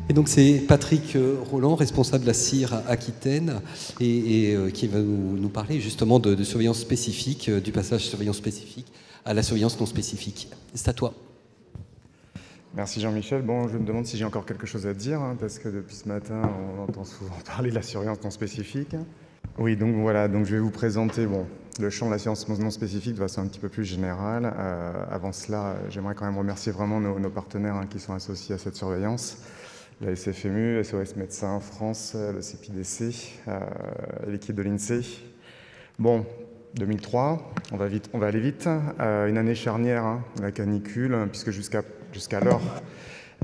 Et donc c'est Patrick Roland, responsable de la CIR Aquitaine, et qui va nous parler justement de surveillance spécifique, du passage surveillance spécifique à la surveillance non spécifique. C'est à toi. Merci Jean-Michel. Bon, je me demande si j'ai encore quelque chose à dire, parce que depuis ce matin, on entend souvent parler de la surveillance non spécifique. Oui, donc voilà, donc je vais vous présenter le champ de la surveillance non spécifique de façon un petit peu plus générale. Avant cela, j'aimerais quand même remercier vraiment nos partenaires qui sont associés à cette surveillance. La SFMU, SOS Médecins France, le CPDC, l'équipe de l'INSEE. Bon, 2003, on va aller vite. Une année charnière, la canicule, puisque jusqu'alors,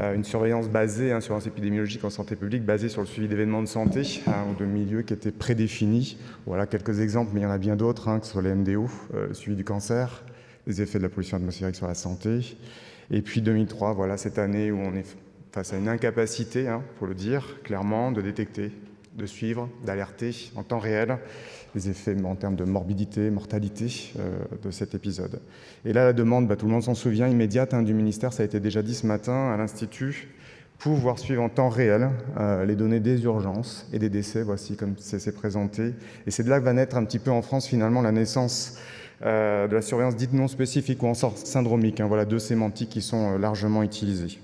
une surveillance basée, surveillance épidémiologique en santé publique, basée sur le suivi d'événements de santé ou de milieux qui étaient prédéfinis. Voilà quelques exemples, mais il y en a bien d'autres, que ce soit les MDO, le suivi du cancer, les effets de la pollution atmosphérique sur la santé. Et puis 2003, voilà cette année où on est face à une incapacité, faut le dire, clairement, de détecter, de suivre, d'alerter en temps réel les effets en termes de morbidité, mortalité de cet épisode. Et là, la demande, tout le monde s'en souvient, immédiate du ministère, ça a été déjà dit ce matin à l'Institut, pouvoir suivre en temps réel les données des urgences et des décès, voici comme c'est présenté. Et c'est de là que va naître un petit peu en France, finalement, la naissance de la surveillance dite non spécifique ou en sorte syndromique. Voilà deux sémantiques qui sont largement utilisées.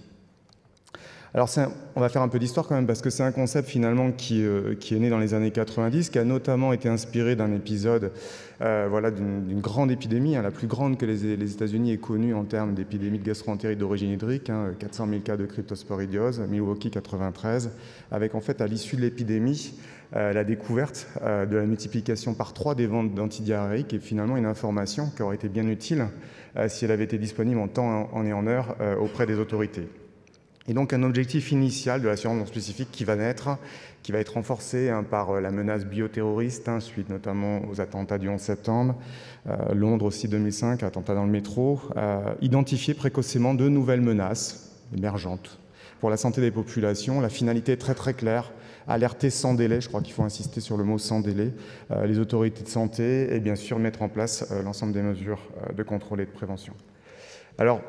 Alors on va faire un peu d'histoire quand même, parce que c'est un concept finalement qui est né dans les années 90, qui a notamment été inspiré d'un épisode d'une grande épidémie, la plus grande que les États-Unis aient connue en termes d'épidémie de gastro-entérite d'origine hydrique, 400 000 cas de cryptosporidiose, Milwaukee 93, avec en fait à l'issue de l'épidémie la découverte de la multiplication par 3 des ventes d'antidiarrhéiques, et finalement une information qui aurait été bien utile si elle avait été disponible en temps et en heure auprès des autorités. Et donc un objectif initial de la surveillance non spécifique qui va naître, qui va être renforcé par la menace bioterroriste, suite notamment aux attentats du 11 septembre, Londres aussi 2005, attentat dans le métro, identifier précocement de nouvelles menaces émergentes pour la santé des populations. La finalité est très très claire, alerter sans délai, je crois qu'il faut insister sur le mot sans délai, les autorités de santé et bien sûr mettre en place l'ensemble des mesures de contrôle et de prévention. Alors,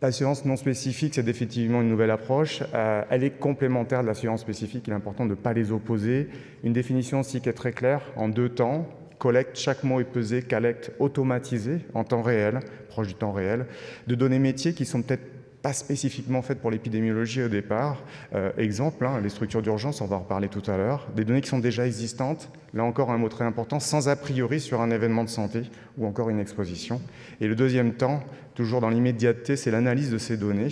la surveillance non spécifique, c'est effectivement une nouvelle approche. Elle est complémentaire de la surveillance spécifique. Il est important de ne pas les opposer. Une définition aussi qui est très claire, en 2 temps. Collecte, chaque mot est pesé, collecte automatisée en temps réel, proche du temps réel, de données métiers qui sont peut-être pas spécifiquement faites pour l'épidémiologie au départ. Exemple, les structures d'urgence, on va en reparler tout à l'heure. Des données qui sont déjà existantes, là encore un mot très important, sans a priori sur un événement de santé ou encore une exposition. Et le deuxième temps, toujours dans l'immédiateté, c'est l'analyse de ces données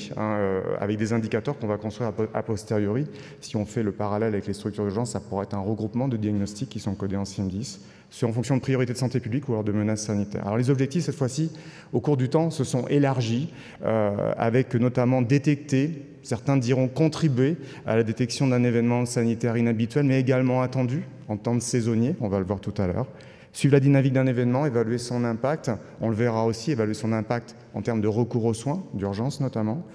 avec des indicateurs qu'on va construire a posteriori. Si on fait le parallèle avec les structures d'urgence, ça pourrait être un regroupement de diagnostics qui sont codés en CIM10, en fonction de priorités de santé publique ou alors de menaces sanitaires. Alors les objectifs, cette fois-ci, au cours du temps, se sont élargis avec notamment détecter, certains diront contribuer à la détection d'un événement sanitaire inhabituel, mais également attendu en temps de saisonnier, on va le voir tout à l'heure. Suivre la dynamique d'un événement, évaluer son impact, on le verra aussi, évaluer son impact en termes de recours aux soins, d'urgence notamment,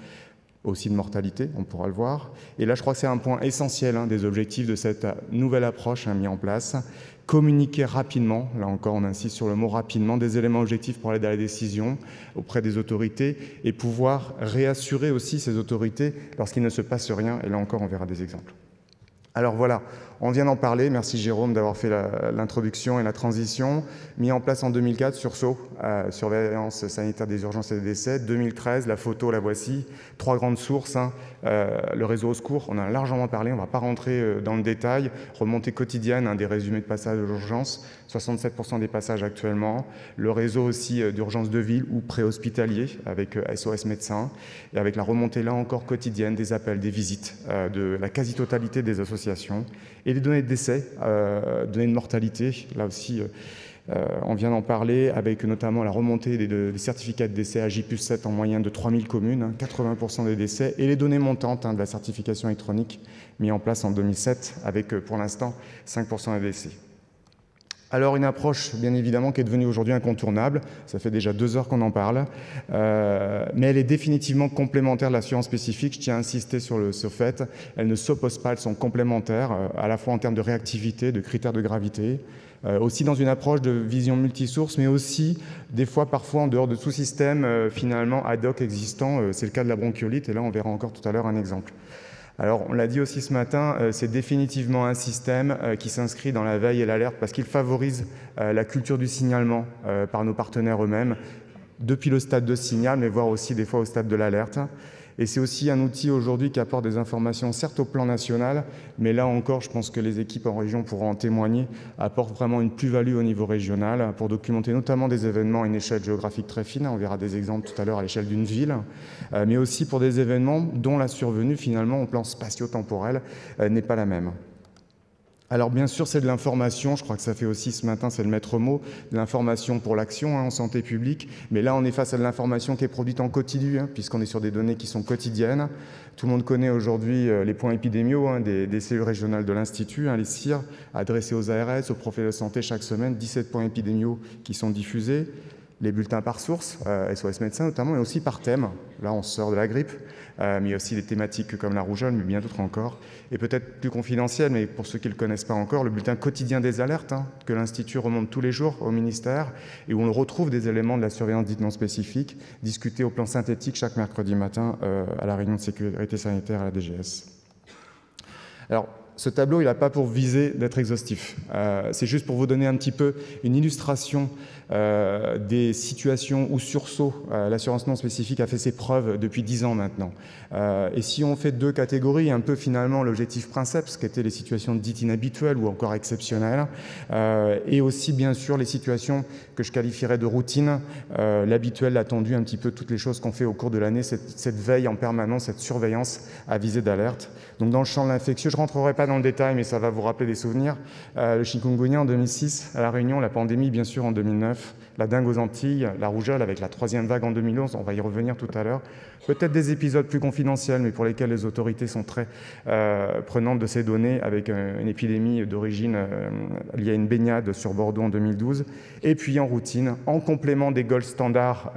aussi de mortalité, on pourra le voir. Et là, je crois que c'est un point essentiel des objectifs de cette nouvelle approche mise en place. Communiquer rapidement, là encore on insiste sur le mot rapidement, des éléments objectifs pour aller à la décision auprès des autorités et pouvoir réassurer aussi ces autorités lorsqu'il ne se passe rien. Et là encore, on verra des exemples. Alors voilà, on vient d'en parler, merci Jérôme d'avoir fait l'introduction et la transition. Mis en place en 2004, sursaut, surveillance sanitaire des urgences et des décès. 2013, la photo, la voici, 3 grandes sources, le réseau au secours, on en a largement parlé, on ne va pas rentrer dans le détail. Remontée quotidienne des résumés de passage de l'urgence, 67% des passages actuellement. Le réseau aussi d'urgence de ville ou préhospitalier avec SOS Médecins, et avec la remontée là encore quotidienne des appels, des visites de la quasi-totalité des associations. Et les données de décès, données de mortalité, là aussi on vient d'en parler, avec notamment la remontée des certificats de décès à J+7 en moyenne de 3000 communes, 80% des décès, et les données montantes de la certification électronique mise en place en 2007, avec pour l'instant 5% des décès. Alors une approche, bien évidemment, qui est devenue aujourd'hui incontournable, ça fait déjà 2 heures qu'on en parle, mais elle est définitivement complémentaire de la surveillance spécifique, je tiens à insister sur ce fait, elles ne s'opposent pas, elles sont complémentaires, à la fois en termes de réactivité, de critères de gravité, aussi dans une approche de vision multisource, mais aussi des fois parfois en dehors de tout système finalement ad hoc existant, c'est le cas de la bronchiolite, et là on verra encore tout à l'heure un exemple. Alors, on l'a dit aussi ce matin, c'est définitivement un système qui s'inscrit dans la veille et l'alerte parce qu'il favorise la culture du signalement par nos partenaires eux-mêmes, depuis le stade de signal, mais voire aussi des fois au stade de l'alerte. Et c'est aussi un outil aujourd'hui qui apporte des informations, certes au plan national, mais là encore, je pense que les équipes en région pourront en témoigner, apporte vraiment une plus-value au niveau régional pour documenter notamment des événements à une échelle géographique très fine. On verra des exemples tout à l'heure à l'échelle d'une ville, mais aussi pour des événements dont la survenue, finalement, au plan spatio-temporel, n'est pas la même. Alors bien sûr, c'est de l'information, je crois que ça fait aussi ce matin, c'est le maître mot, de l'information pour l'action en santé publique, mais là on est face à de l'information qui est produite en continu, puisqu'on est sur des données qui sont quotidiennes. Tout le monde connaît aujourd'hui les points épidémiaux des cellules régionales de l'Institut, les CIR, adressés aux ARS, aux profils de santé chaque semaine, 17 points épidémiaux qui sont diffusés. Les bulletins par source, SOS Médecins notamment, et aussi par thème. Là, on sort de la grippe, mais il y a aussi des thématiques comme la rougeole, mais bien d'autres encore. Et peut-être plus confidentiel, mais pour ceux qui ne le connaissent pas encore, le bulletin quotidien des alertes, que l'Institut remonte tous les jours au ministère, et où on retrouve des éléments de la surveillance dite non spécifique, discutés au plan synthétique chaque mercredi matin à la réunion de sécurité sanitaire à la DGS. Alors, ce tableau, il n'a pas pour viser d'être exhaustif. C'est juste pour vous donner un petit peu une illustration des situations où sursaut, l'assurance non spécifique a fait ses preuves depuis 10 ans maintenant. Et si on fait deux catégories, un peu finalement l'objectif princeps, qui étaient les situations dites inhabituelles ou encore exceptionnelles, et aussi bien sûr les situations que je qualifierais de routine, l'habituel, l'attendu, un petit peu toutes les choses qu'on fait au cours de l'année, cette veille en permanence, cette surveillance à visée d'alerte. Donc dans le champ de l'infectieux, je ne rentrerai pas dans le détail, mais ça va vous rappeler des souvenirs. Le chikungunya en 2006, à La Réunion, la pandémie bien sûr en 2009, la dengue aux Antilles, la rougeole avec la 3e vague en 2011, on va y revenir tout à l'heure. Peut-être des épisodes plus confidentiels, mais pour lesquels les autorités sont très prenantes de ces données, avec une épidémie d'origine liée à une baignade sur Bordeaux en 2012. Et puis en routine, en complément des gold standards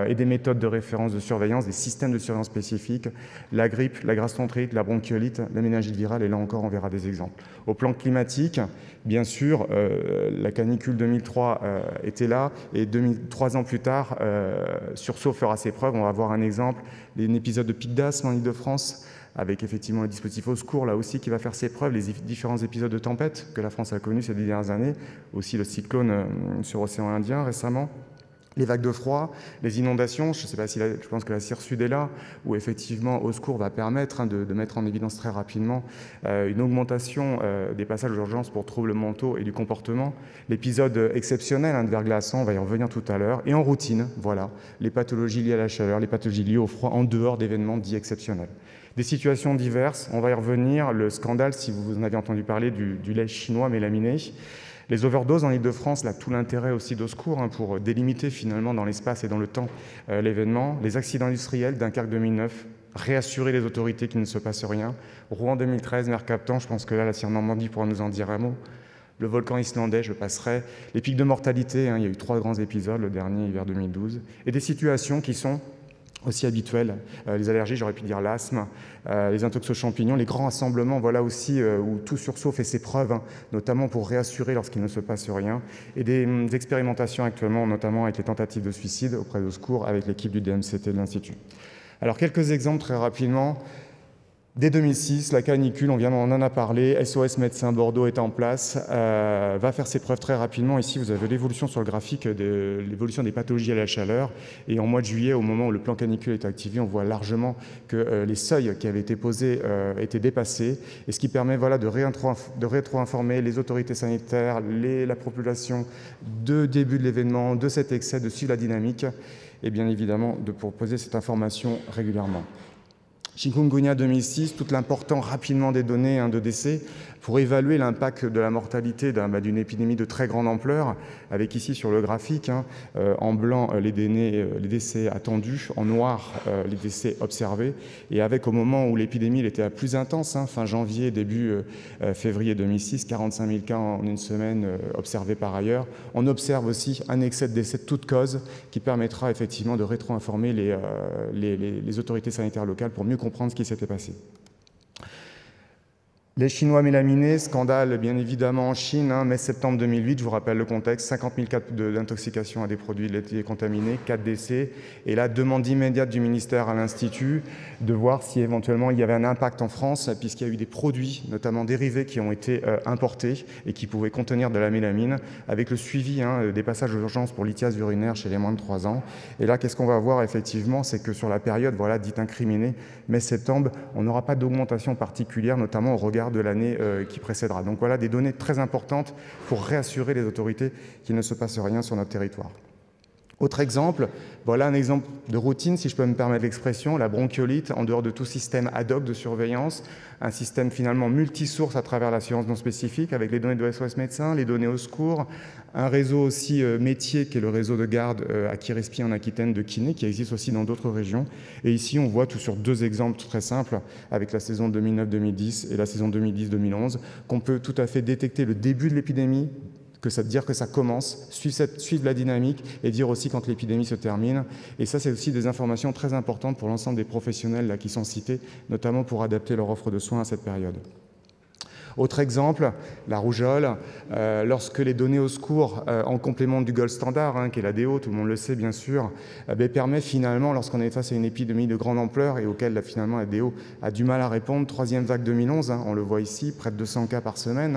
et des méthodes de référence de surveillance, des systèmes de surveillance spécifiques, la grippe, la gastroentérite, la bronchiolite, la méningite virale, et là encore on verra des exemples. Au plan climatique, bien sûr, la canicule 2003 était là, et 3 ans plus tard, sursaut fera ses preuves. On va voir un exemple, un épisode de pic d'asthme en Ile-de-France, avec effectivement le dispositif au secours, là aussi, qui va faire ses preuves, les différents épisodes de tempête que la France a connus ces 10 dernières années, aussi le cyclone sur l'océan Indien récemment. Les vagues de froid, les inondations, je ne sais pas si je pense que la CIR Sud est là, où effectivement au secours va permettre de mettre en évidence très rapidement une augmentation des passages d'urgence pour troubles mentaux et du comportement. L'épisode exceptionnel de verglaçant, on va y revenir tout à l'heure. Et en routine, voilà, les pathologies liées à la chaleur, les pathologies liées au froid en dehors d'événements dits exceptionnels. Des situations diverses, on va y revenir. Le scandale, si vous en avez entendu parler, du lait chinois mélaminé. Les overdoses en Ile-de-France, là, tout l'intérêt aussi d'au secours pour délimiter finalement dans l'espace et dans le temps l'événement. Les accidents industriels, Dunkerque 2009, réassurer les autorités qu'il ne se passe rien. Rouen 2013, Mercaptan, je pense que là, la CIR Normandie pourra nous en dire un mot. Le volcan islandais, je passerai. Les pics de mortalité, il y a eu 3 grands épisodes, le dernier hiver 2012. Et des situations qui sont aussi habituelles, les allergies, j'aurais pu dire l'asthme, les intox aux champignons, les grands rassemblements, voilà aussi où tout sursaut fait ses preuves, notamment pour réassurer lorsqu'il ne se passe rien, et des expérimentations actuellement, notamment avec les tentatives de suicide auprès de secours avec l'équipe du DMCT de l'Institut. Alors quelques exemples très rapidement. Dès 2006, la canicule, on en a parlé, SOS Médecins Bordeaux est en place, va faire ses preuves très rapidement. Ici, vous avez l'évolution sur le graphique de l'évolution des pathologies à la chaleur. Et en mois de juillet, au moment où le plan canicule est activé, on voit largement que les seuils qui avaient été posés étaient dépassés. Et ce qui permet de rétro-informer les autorités sanitaires, la population de début de l'événement, de cet excès, de suivre la dynamique et bien évidemment de proposer cette information régulièrement. Chikungunya 2006, tout l'important rapidement des données de décès pour évaluer l'impact de la mortalité d'une épidémie de très grande ampleur, avec ici sur le graphique, en blanc les décès attendus, en noir les décès observés, et avec au moment où l'épidémie était la plus intense, fin janvier, début février 2006, 45 000 cas en une semaine observés par ailleurs. On observe aussi un excès de décès de toute cause qui permettra effectivement de rétro-informer les autorités sanitaires locales pour mieux comprendre ce qui s'était passé. Les Chinois mélaminés, scandale bien évidemment en Chine, mai-septembre 2008, je vous rappelle le contexte, 50 000 cas d'intoxication à des produits laitiers contaminés, 4 décès, et là, demande immédiate du ministère à l'Institut de voir si éventuellement il y avait un impact en France, puisqu'il y a eu des produits, notamment dérivés, qui ont été importés et qui pouvaient contenir de la mélamine, avec le suivi des passages aux urgences pour lithiase urinaire chez les moins de 3 ans. Et là, qu'est-ce qu'on va voir effectivement, c'est que sur la période dite incriminée, mai-septembre, on n'aura pas d'augmentation particulière, notamment au regard de l'année qui précédera. Donc voilà des données très importantes pour réassurer les autorités qu'il ne se passe rien sur notre territoire. Autre exemple, voilà un exemple de routine, si je peux me permettre l'expression, la bronchiolite, en dehors de tout système ad hoc de surveillance, un système finalement multisource à travers la surveillance non spécifique, avec les données de SOS Médecins, les données au secours, un réseau aussi métier qui est le réseau de garde à Kirespi en Aquitaine de kiné, qui existe aussi dans d'autres régions. Et ici, on voit tout sur 2 exemples très simples, avec la saison 2009-2010 et la saison 2010-2011, qu'on peut tout à fait détecter le début de l'épidémie, dire que ça commence, suivre la dynamique et dire aussi quand l'épidémie se termine. Et ça, c'est aussi des informations très importantes pour l'ensemble des professionnels là, qui sont cités, notamment pour adapter leur offre de soins à cette période. Autre exemple, la rougeole, lorsque les données au secours, en complément du gold standard, qui est la DO, tout le monde le sait bien sûr, permet finalement, lorsqu'on est face à une épidémie de grande ampleur et auquel finalement la DO a du mal à répondre, 3e vague 2011, on le voit ici, près de 200 cas par semaine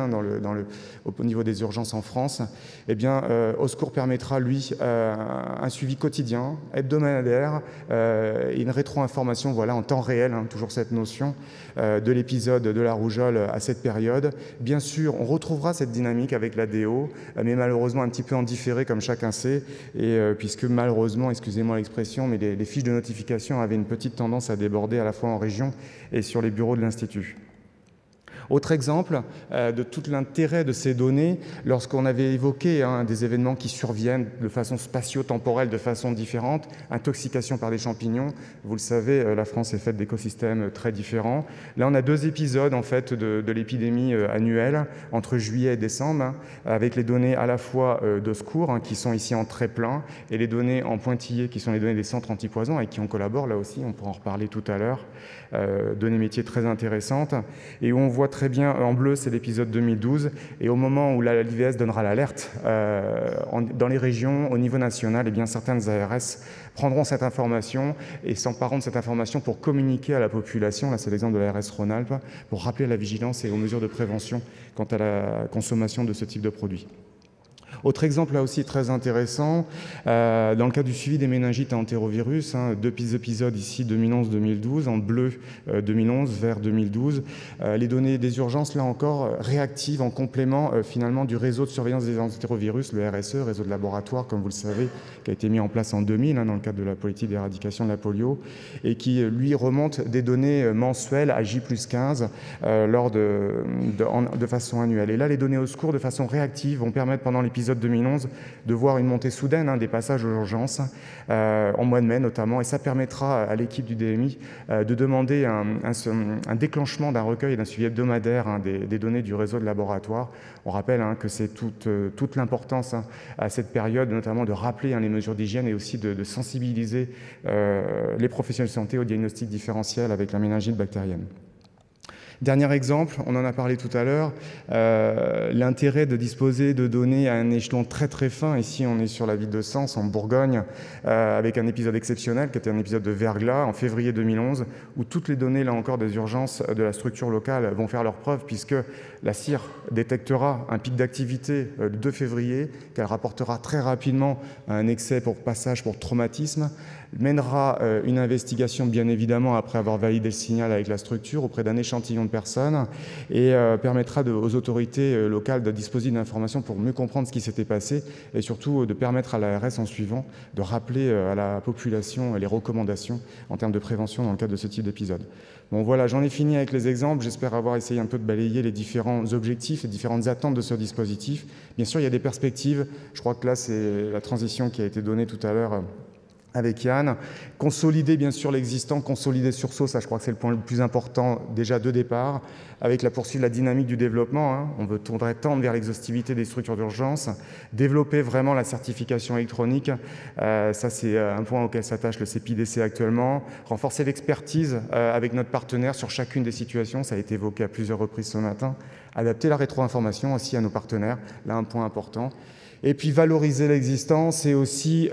au niveau des urgences en France, au secours permettra, lui, un suivi quotidien, hebdomadaire, et une rétro-information en temps réel, toujours cette notion de l'épisode de la rougeole à cette période. Bien sûr, on retrouvera cette dynamique avec la DO, mais malheureusement un petit peu en différé, comme chacun sait, et puisque malheureusement, excusez-moi l'expression, mais les fiches de notification avaient une petite tendance à déborder à la fois en région et sur les bureaux de l'Institut. Autre exemple de tout l'intérêt de ces données, lorsqu'on avait évoqué des événements qui surviennent de façon spatio-temporelle, de façon différente, intoxication par des champignons, vous le savez, la France est faite d'écosystèmes très différents. Là, on a 2 épisodes en fait, de l'épidémie annuelle, entre juillet et décembre, avec les données à la fois de secours, qui sont ici en très plein, et les données en pointillés, qui sont les données des centres antipoison, avec qui on collabore, là aussi, on pourra en reparler tout à l'heure, données métiers très intéressantes, et où on voit très bien, en bleu, c'est l'épisode 2012, et au moment où l'IVS donnera l'alerte, dans les régions, au niveau national, certaines ARS prendront cette information et s'empareront de cette information pour communiquer à la population, là c'est l'exemple de l'ARS Rhône-Alpes, pour rappeler à la vigilance et aux mesures de prévention quant à la consommation de ce type de produits. Autre exemple là aussi très intéressant, dans le cas du suivi des méningites à entérovirus, 2 épisodes ici 2011-2012, en bleu 2011, vert 2012, les données des urgences là encore réactives en complément finalement du réseau de surveillance des entérovirus, le RSE, réseau de laboratoire comme vous le savez, qui a été mis en place en 2000 dans le cadre de la politique d'éradication de la polio, et qui lui remonte des données mensuelles à J+15 de façon annuelle. Et là les données au secours de façon réactive vont permettre pendant l'épisode 2011 de voir une montée soudaine des passages aux urgences en mois de mai notamment, et ça permettra à l'équipe du DMI de demander un déclenchement d'un recueil et d'un suivi hebdomadaire des données du réseau de laboratoire. On rappelle que c'est toute l'importance à cette période, notamment de rappeler les mesures d'hygiène et aussi de sensibiliser les professionnels de santé au diagnostic différentiel avec la méningite bactérienne. Dernier exemple, on en a parlé tout à l'heure, l'intérêt de disposer de données à un échelon très très fin. Ici, on est sur la ville de Sens, en Bourgogne, avec un épisode exceptionnel qui était un épisode de verglas en février 2011, où toutes les données, là encore, des urgences de la structure locale vont faire leurs preuves, puisque la CIR détectera un pic d'activité le 2 février, qu'elle rapportera très rapidement à un excès pour passage pour traumatisme, mènera une investigation, bien évidemment, après avoir validé le signal avec la structure auprès d'un échantillon de personnes, et permettra aux autorités locales de disposer d'informations pour mieux comprendre ce qui s'était passé, et surtout de permettre à l'ARS en suivant de rappeler à la population les recommandations en termes de prévention dans le cadre de ce type d'épisode. Bon voilà, j'en ai fini avec les exemples. J'espère avoir essayé un peu de balayer les différents objectifs, les différentes attentes de ce dispositif. Bien sûr, il y a des perspectives. Je crois que là, c'est la transition qui a été donnée tout à l'heure avec Yann. Consolider bien sûr l'existant, consolider Sursaut, ça je crois que c'est le point le plus important déjà de départ, avec la poursuite de la dynamique du développement. Hein. On voudrait tendre vers l'exhaustivité des structures d'urgence, développer vraiment la certification électronique, ça c'est un point auquel s'attache le CEPIDC actuellement, renforcer l'expertise avec notre partenaire sur chacune des situations, ça a été évoqué à plusieurs reprises ce matin, adapter la rétro-information aussi à nos partenaires, là un point important. Et puis valoriser l'existence et aussi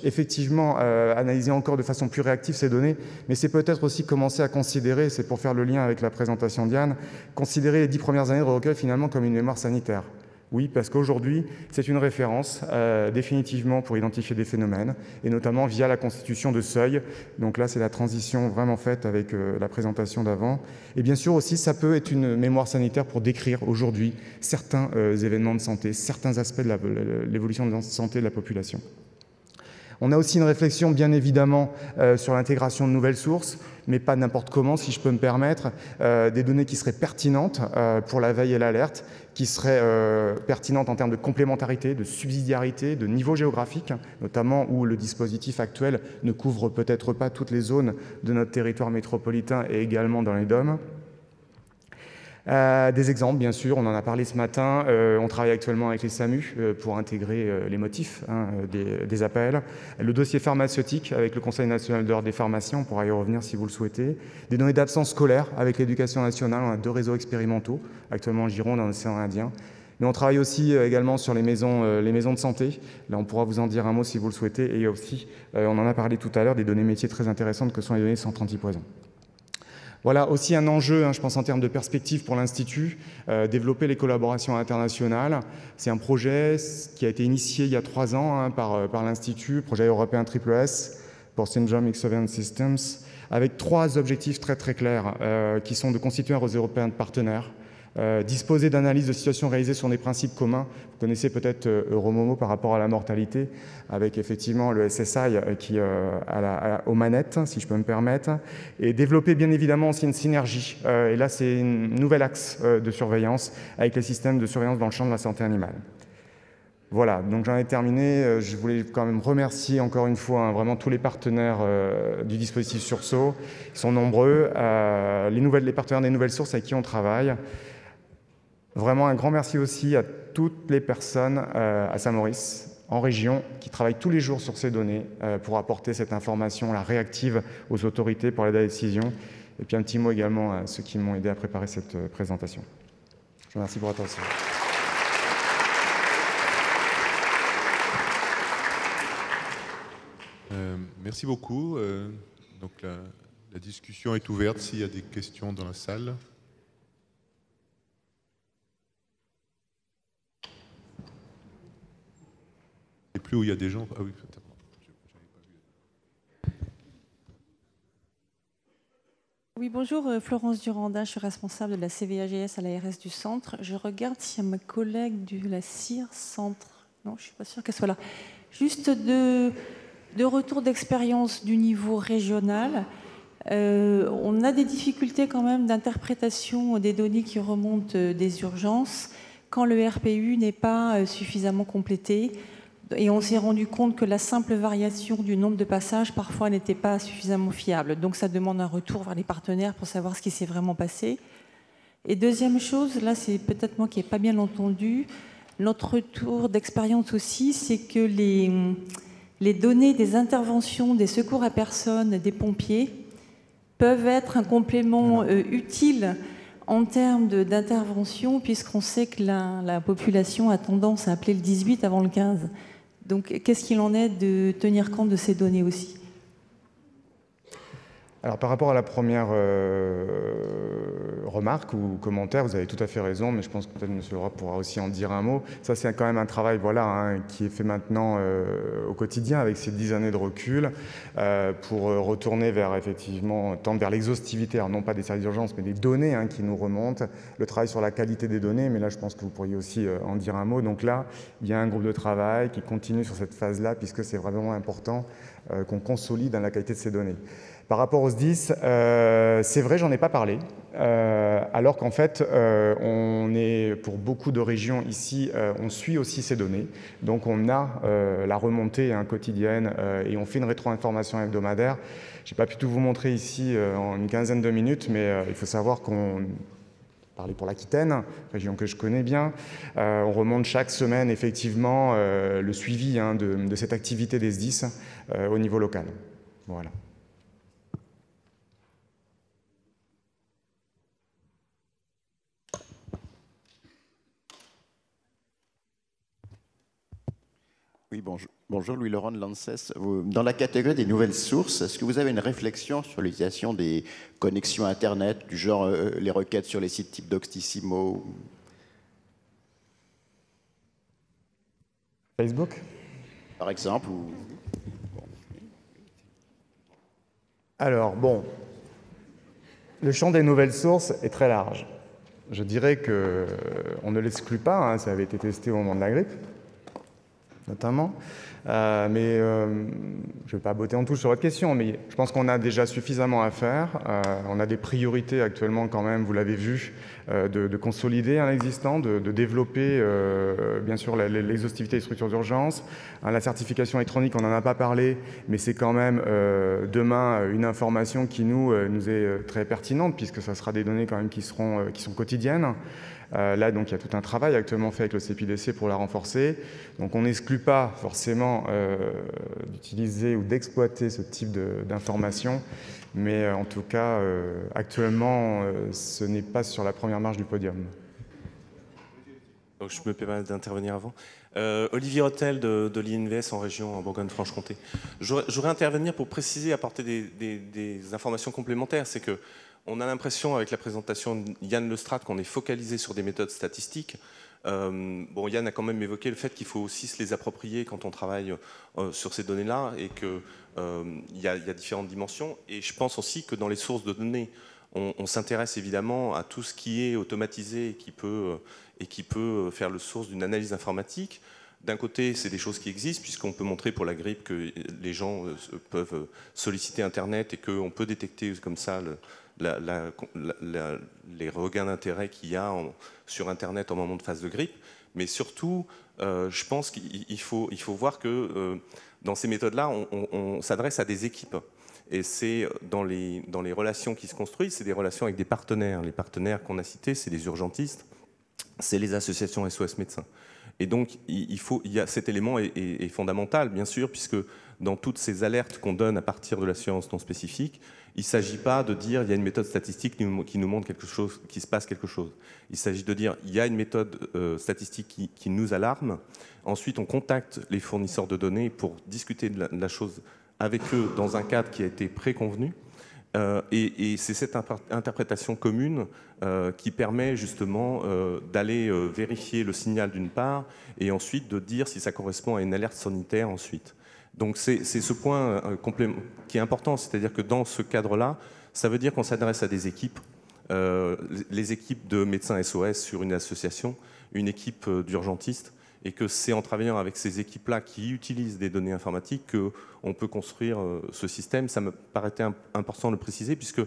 effectivement analyser encore de façon plus réactive ces données, mais c'est peut-être aussi commencer à considérer, c'est pour faire le lien avec la présentation d'Yann, considérer les 10 premières années de recueil finalement comme une mémoire sanitaire. Oui, parce qu'aujourd'hui, c'est une référence définitivement pour identifier des phénomènes, et notamment via la constitution de seuils. Donc là, c'est la transition vraiment faite avec la présentation d'avant. Et bien sûr aussi, ça peut être une mémoire sanitaire pour décrire aujourd'hui certains événements de santé, certains aspects de l'évolution de la santé de la population. On a aussi une réflexion, bien évidemment, sur l'intégration de nouvelles sources, mais pas n'importe comment, si je peux me permettre, des données qui seraient pertinentes pour la veille et l'alerte, qui seraient pertinentes en termes de complémentarité, de subsidiarité, de niveau géographique, notamment où le dispositif actuel ne couvre peut-être pas toutes les zones de notre territoire métropolitain et également dans les DOM. Des exemples, bien sûr, on en a parlé ce matin. On travaille actuellement avec les SAMU pour intégrer les motifs des appels. Le dossier pharmaceutique avec le Conseil national de l'ordre des pharmaciens, on pourra y revenir si vous le souhaitez. Des données d'absence scolaire avec l'éducation nationale. On a 2 réseaux expérimentaux, actuellement en Gironde, en Océan Indien. Mais on travaille aussi également sur les maisons de santé. Là, on pourra vous en dire un mot si vous le souhaitez. Et il y a aussi, on en a parlé tout à l'heure, des données métiers très intéressantes que sont les données centres antipoison. Voilà aussi un enjeu, je pense, en termes de perspective pour l'Institut, développer les collaborations internationales. C'est un projet qui a été initié il y a 3 ans par l'Institut, projet européen SSS pour Syndromic Surveillance Systems, avec 3 objectifs très très clairs, qui sont de constituer un réseau européen de partenaires, disposer d'analyses de situations réalisées sur des principes communs. Vous connaissez peut-être Euromomo par rapport à la mortalité, avec effectivement le SSI qui aux manettes, si je peux me permettre, et développer bien évidemment aussi une synergie. Et là, c'est un nouvel axe de surveillance avec les systèmes de surveillance dans le champ de la santé animale. Voilà, donc j'en ai terminé. Je voulais quand même remercier encore une fois vraiment tous les partenaires du dispositif Sursaut. Ils sont nombreux, les partenaires des nouvelles sources avec qui on travaille. Vraiment un grand merci aussi à toutes les personnes à Saint-Maurice, en région, qui travaillent tous les jours sur ces données pour apporter cette information là, réactive aux autorités pour l'aide à la décision. Et puis un petit mot également à ceux qui m'ont aidé à préparer cette présentation. Je vous remercie pour votre attention. Merci beaucoup. Donc la discussion est ouverte s'il y a des questions dans la salle. Et plus où il y a des gens. Ah oui, oui, bonjour, Florence Durandin, je suis responsable de la CVAGS à l'ARS du Centre. Je regarde s'il y a ma collègue de la CIR Centre. Non, je ne suis pas sûre qu'elle soit là. Juste de retour d'expérience du niveau régional. On a des difficultés quand même d'interprétation des données qui remontent des urgences quand le RPU n'est pas suffisamment complété. Et on s'est rendu compte que la simple variation du nombre de passages, parfois, n'était pas suffisamment fiable. Donc, ça demande un retour vers les partenaires pour savoir ce qui s'est vraiment passé. Et deuxième chose, là, c'est peut-être moi qui n'ai pas bien entendu, notre retour d'expérience aussi, c'est que les données des interventions des secours à personnes, des pompiers, peuvent être un complément utile en termes d'intervention, puisqu'on sait que la population a tendance à appeler le 18 avant le 15. Donc, qu'est-ce qu'il en est de tenir compte de ces données aussi ? Alors, par rapport à la première remarque ou commentaire, vous avez tout à fait raison, mais je pense que peut-être M. Leroy pourra aussi en dire un mot. Ça, c'est quand même un travail qui est fait maintenant au quotidien avec ces 10 années de recul pour retourner vers, effectivement, tendre vers l'exhaustivité, alors non pas des services d'urgence, mais des données qui nous remontent, le travail sur la qualité des données, mais là, je pense que vous pourriez aussi en dire un mot. Donc là, il y a un groupe de travail qui continue sur cette phase-là, puisque c'est vraiment important qu'on consolide la qualité de ces données. Par rapport aux SDIS, c'est vrai, j'en ai pas parlé. alors qu'en fait, pour beaucoup de régions ici, on suit aussi ces données. Donc on a la remontée quotidienne et on fait une rétro-information hebdomadaire. Je n'ai pas pu tout vous montrer ici en une quinzaine de minutes, mais il faut savoir qu'on parlait pour l'Aquitaine, région que je connais bien. On remonte chaque semaine effectivement le suivi de cette activité des SDIS au niveau local. Voilà. Oui, bonjour Louis-Laurent de l'ANSES. Dans la catégorie des nouvelles sources, est-ce que vous avez une réflexion sur l'utilisation des connexions Internet, du genre les requêtes sur les sites type Doctissimo? Facebook Par exemple Alors, bon, le champ des nouvelles sources est très large. Je dirais qu'on ne l'exclut pas, ça avait été testé au moment de la grippe, notamment. Mais je ne vais pas botter en touche sur votre question, mais je pense qu'on a déjà suffisamment à faire. On a des priorités actuellement quand même, vous l'avez vu, de consolider un existant, de développer bien sûr l'exhaustivité des structures d'urgence. La certification électronique, on n'en a pas parlé, mais c'est quand même demain une information qui nous est très pertinente, puisque ça sera des données quand même qui sont quotidiennes. Là, donc, il y a tout un travail actuellement fait avec le CEPIDC pour la renforcer. Donc, on n'exclut pas forcément d'utiliser ou d'exploiter ce type d'informations, mais en tout cas, actuellement, ce n'est pas sur la première marche du podium. Donc, je me permets d'intervenir avant. Olivier Hôtel de l'INVS en région en Bourgogne-Franche-Comté. J'aurais intervenir pour préciser, apporter des informations complémentaires. C'est que on a l'impression, avec la présentation de Yann Lestrade, qu'on est focalisé sur des méthodes statistiques. Bon, Yann a quand même évoqué le fait qu'il faut aussi se les approprier quand on travaille sur ces données-là et qu'il y a différentes dimensions. Et je pense aussi que dans les sources de données, on s'intéresse évidemment à tout ce qui est automatisé et qui peut faire le source d'une analyse informatique. D'un côté, c'est des choses qui existent, puisqu'on peut montrer pour la grippe que les gens peuvent solliciter Internet et qu'on peut détecter comme ça les regains d'intérêt qu'il y a sur Internet en moment de phase de grippe. Mais surtout, je pense qu'il faut voir que dans ces méthodes-là, on s'adresse à des équipes. Et c'est dans les relations qui se construisent, c'est des relations avec des partenaires. Les partenaires qu'on a cités, c'est les urgentistes, c'est les associations SOS médecins. Et donc, cet élément est fondamental, bien sûr, puisque dans toutes ces alertes qu'on donne à partir de l'assurance non spécifique, il ne s'agit pas de dire il y a une méthode statistique qui nous montre quelque chose, qu'il se passe quelque chose. Il s'agit de dire il y a une méthode statistique qui nous alarme. Ensuite, on contacte les fournisseurs de données pour discuter de la chose avec eux dans un cadre qui a été préconvenu. Et c'est cette interprétation commune qui permet justement d'aller vérifier le signal d'une part et ensuite de dire si ça correspond à une alerte sanitaire ensuite. Donc c'est ce point qui est important, c'est-à-dire que dans ce cadre-là, ça veut dire qu'on s'adresse à des équipes, les équipes de médecins SOS sur une association, une équipe d'urgentistes, et que c'est en travaillant avec ces équipes-là qui utilisent des données informatiques qu'on peut construire ce système. Ça me paraissait important de le préciser, puisque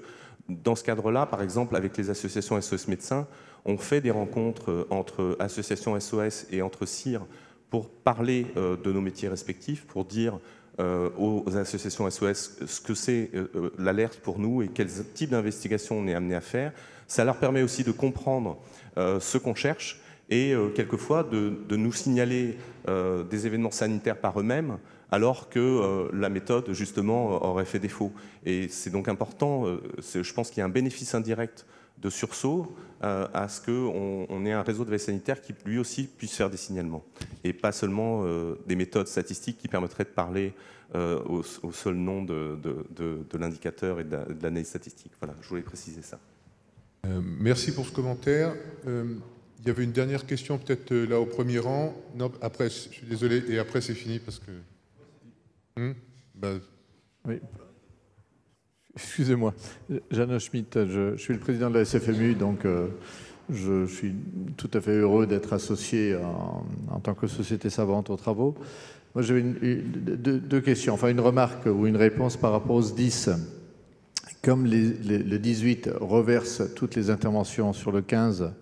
dans ce cadre-là, par exemple, avec les associations SOS médecins, on fait des rencontres entre associations SOS et entre CIR pour parler de nos métiers respectifs, pour dire aux associations SOS ce que c'est l'alerte pour nous et quel type d'investigation on est amené à faire. Ça leur permet aussi de comprendre ce qu'on cherche et quelquefois de nous signaler des événements sanitaires par eux-mêmes alors que la méthode, justement, aurait fait défaut. Et c'est donc important, je pense qu'il y a un bénéfice indirect de sursaut à ce qu'on ait un réseau de veille sanitaire qui, lui aussi, puisse faire des signalements. Et pas seulement des méthodes statistiques qui permettraient de parler au seul nom de l'indicateur et de l'analyse statistique. Voilà, je voulais préciser ça. Merci pour ce commentaire. Il y avait une dernière question, peut-être là au premier rang. Non, après, je suis désolé, et après c'est fini parce que... Oui. Excusez-moi. Jeanne Schmitt, je suis le président de la SFMU, donc je suis tout à fait heureux d'être associé en tant que société savante aux travaux. Moi, j'avais deux questions, enfin une remarque ou une réponse par rapport aux SDIS comme le 18 reverse toutes les interventions sur le 15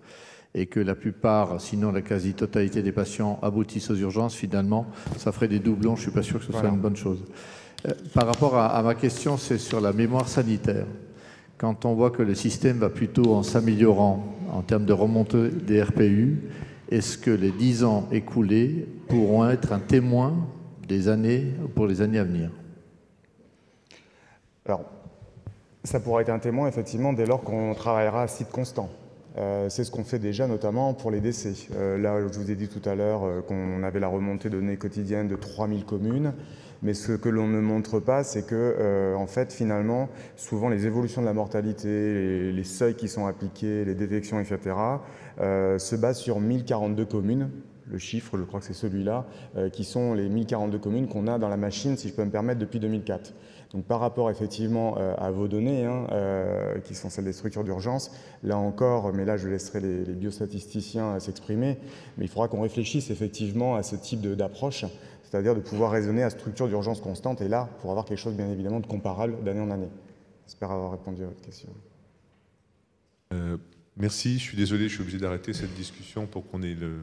et que la plupart, sinon la quasi-totalité des patients aboutissent aux urgences, finalement, ça ferait des doublons. Je ne suis pas sûr que ce soit une bonne chose. Par rapport à ma question, c'est sur la mémoire sanitaire. Quand on voit que le système va plutôt en s'améliorant en termes de remontée des RPU, est-ce que les 10 ans écoulés pourront être un témoin pour les années à venir? Alors, ça pourra être un témoin, effectivement, dès lors qu'on travaillera à site constant. C'est ce qu'on fait déjà, notamment pour les décès. Là, je vous ai dit tout à l'heure qu'on avait la remontée de données quotidienne de 3000 communes. Mais ce que l'on ne montre pas, c'est que, en fait, finalement, souvent les évolutions de la mortalité, les seuils qui sont appliqués, les détections, etc., se basent sur 1042 communes. Le chiffre, je crois que c'est celui-là, qui sont les 1042 communes qu'on a dans la machine, si je peux me permettre, depuis 2004. Donc par rapport effectivement à vos données, qui sont celles des structures d'urgence, là encore, mais là je laisserai les biostatisticiens s'exprimer, mais il faudra qu'on réfléchisse effectivement à ce type d'approche, c'est-à-dire de pouvoir raisonner à structure d'urgence constante, et là, pour avoir quelque chose bien évidemment de comparable d'année en année. J'espère avoir répondu à votre question. Merci, je suis désolé, je suis obligé d'arrêter cette discussion pour qu'on ait le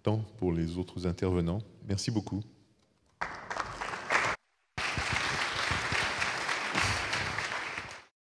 temps pour les autres intervenants. Merci beaucoup.